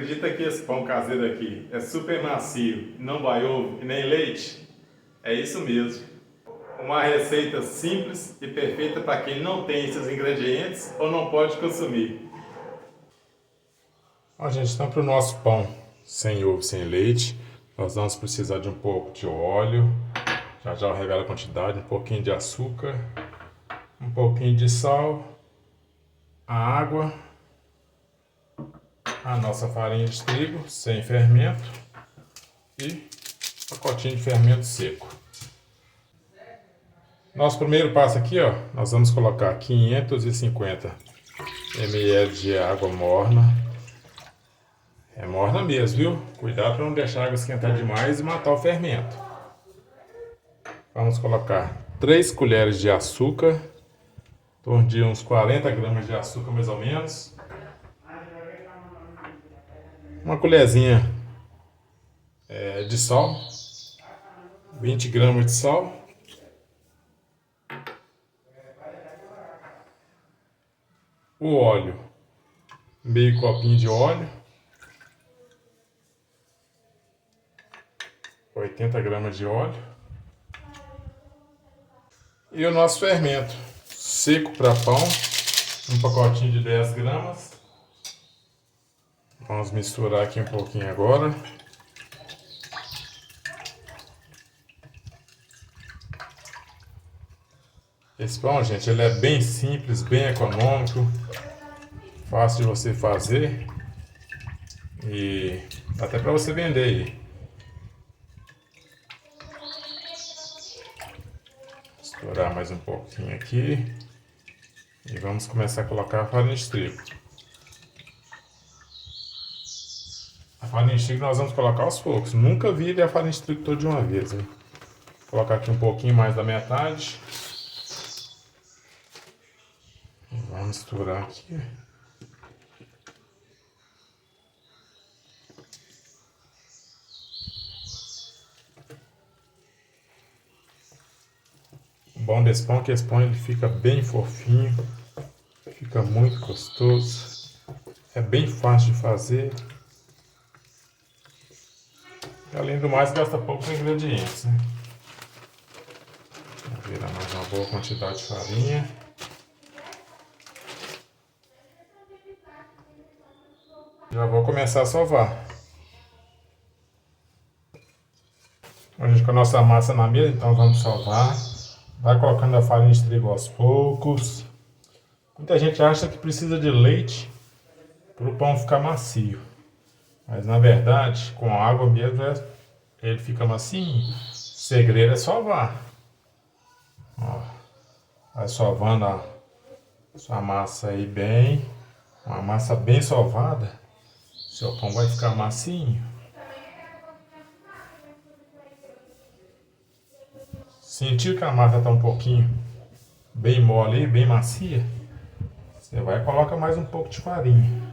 acredita que esse pão caseiro aqui é super macio, não vai ovo e nem leite? É isso mesmo. Uma receita simples e perfeita para quem não tem esses ingredientes ou não pode consumir. Bom, gente, então para o nosso pão sem ovo, sem leite, nós vamos precisar de um pouco de óleo, já já eu revelo a quantidade, um pouquinho de açúcar, um pouquinho de sal, a água, a nossa farinha de trigo sem fermento e um pacotinho de fermento seco. Nosso primeiro passo aqui, ó, nós vamos colocar 550 ml de água morna. É morna mesmo, viu? Cuidado para não deixar a água esquentar demais e matar o fermento. Vamos colocar 3 colheres de açúcar, em torno de uns 40 gramas de açúcar mais ou menos. Uma colherzinha de sal, 20 gramas de sal. O óleo, meio copinho de óleo. 80 gramas de óleo. E o nosso fermento seco para pão, um pacotinho de 10 gramas. Vamos misturar aqui um pouquinho agora. Esse pão, gente, ele é bem simples, bem econômico, fácil de você fazer e dá até para você vender aí. Misturar mais um pouquinho aqui e vamos começar a colocar a farinha de trigo. A farinha de trigo nós vamos colocar aos poucos, nunca vire a farinha de trigo toda de uma vez, hein? Vou colocar aqui um pouquinho mais da metade. Vamos misturar aqui. O bom desse pão é que esse pão ele fica bem fofinho, fica muito gostoso, é bem fácil de fazer. E, além do mais, gasta poucos ingredientes, né? Vou virar mais uma boa quantidade de farinha. Já vou começar a sovar. A gente com a nossa massa na mesa, então vamos sovar. Vai colocando a farinha de trigo aos poucos. Muita gente acha que precisa de leite para o pão ficar macio. Mas na verdade, com água mesmo, ele fica macio. O segredo é sovar. Ó, vai sovando a sua massa aí bem. Uma massa bem sovada, seu pão vai ficar macio. Sentiu que a massa está um pouquinho bem mole, bem macia, você vai e coloca mais um pouco de farinha.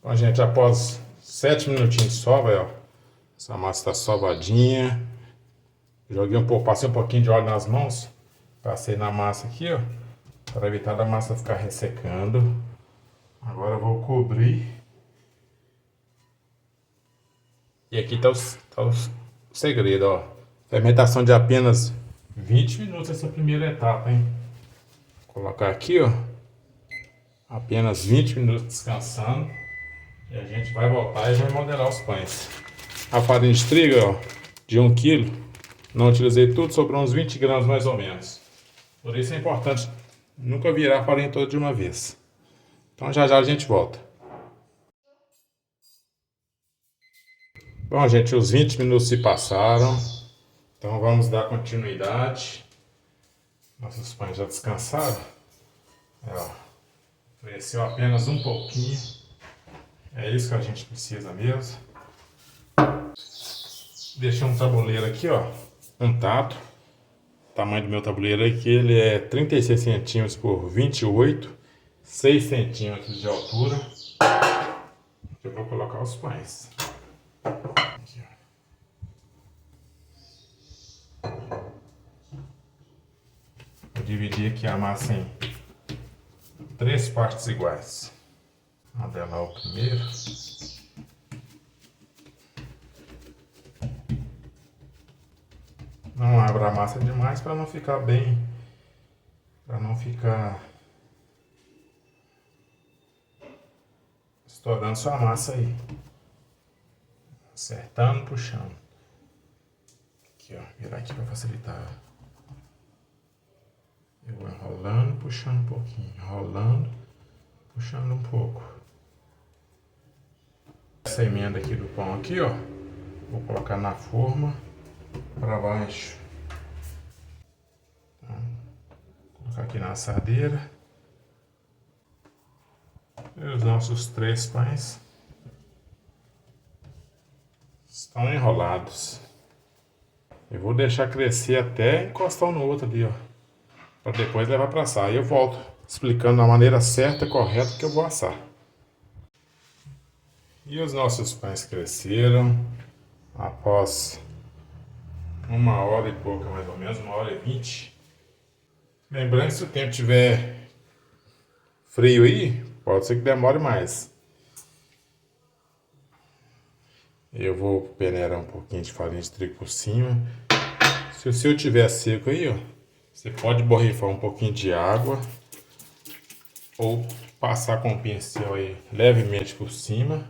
Bom, gente, após 7 minutinhos de sova, ó, essa massa está sovadinha. Joguei um pouco, passei um pouquinho de óleo nas mãos, passei na massa aqui, ó, para evitar da massa ficar ressecando. Agora eu vou cobrir. E aqui tá o segredo, ó. Fermentação de apenas 20 minutos essa primeira etapa, hein? Vou colocar aqui, ó. Apenas 20 minutos descansando. E a gente vai voltar e vai modelar os pães. A farinha de trigo, ó, de 1 kg. Não utilizei tudo, sobrou uns 20 gramas mais ou menos. Por isso é importante nunca virar a farinha toda de uma vez. Então já já a gente volta. Bom, gente, os 20 minutos se passaram. Então vamos dar continuidade. Nossos pães já descansaram. Ó, cresceu apenas um pouquinho. É isso que a gente precisa mesmo. Deixei um tabuleiro aqui, ó. Um tato. O tamanho do meu tabuleiro aqui, ele é 36 centímetros por 28, 6 centímetros de altura. Eu vou colocar os pães. Aqui, ó. dividir aqui a massa em 3 partes iguais. Modelar o primeiro. Não abra a massa demais para não ficar bem, para não ficar estourando sua massa aí. Acertando, puxando. Aqui, ó, virar aqui para facilitar. Eu vou enrolando, puxando um pouquinho, enrolando, puxando um pouco. Essa emenda aqui do pão aqui, ó, vou colocar na forma para baixo. Então, vou colocar aqui na assadeira. E os nossos 3 pães estão enrolados. Eu vou deixar crescer até encostar um no outro ali, ó, para depois levar para assar. Aí eu volto explicando a maneira certa e correta que eu vou assar. E os nossos pães cresceram após 1h e pouca, mais ou menos, 1h20. Lembrando que se o tempo estiver frio aí, pode ser que demore mais. Eu vou peneirar um pouquinho de farinha de trigo por cima. Se o seu tiver seco aí, ó, você pode borrifar um pouquinho de água ou passar com o pincel aí levemente por cima.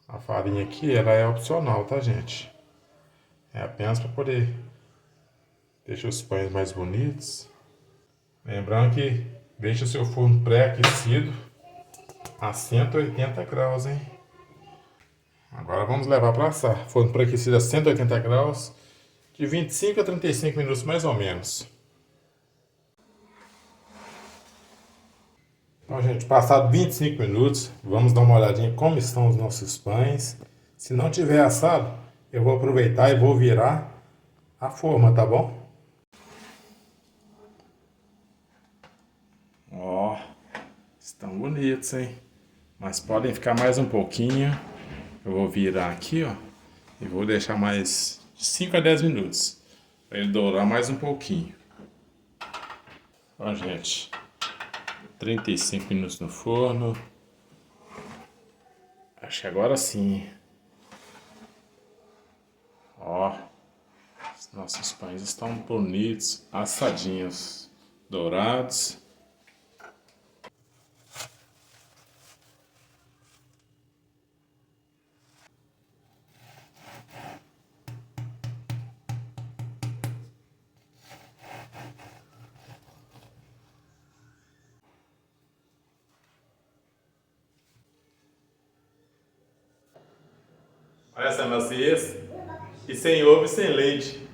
A farinha aqui, ela é opcional, tá, gente? É apenas para poder deixar os pães mais bonitos. Lembrando que deixa o seu forno pré-aquecido a 180 graus, hein? Agora vamos levar para assar. Forno pré-aquecido a 180 graus, de 25 a 35 minutos mais ou menos. Então, gente, passado 25 minutos, vamos dar uma olhadinha como estão os nossos pães. Se não tiver assado, eu vou aproveitar e vou virar a forma, tá bom? Ó, estão bonitos, hein? Mas podem ficar mais um pouquinho. Eu vou virar aqui, ó, e vou deixar mais 5 a 10 minutos, para ele dourar mais um pouquinho. Ó, gente, 35 minutos no forno. Acho que agora sim. Ó, os nossos pães estão bonitos, assadinhos, dourados. Olha essa maciez. E sem ovo e sem leite.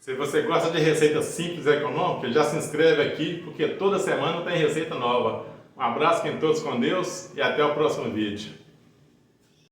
Se você gosta de receita simples e econômica, já se inscreve aqui, porque toda semana tem receita nova. Um abraço, fiquem todos com Deus e até o próximo vídeo.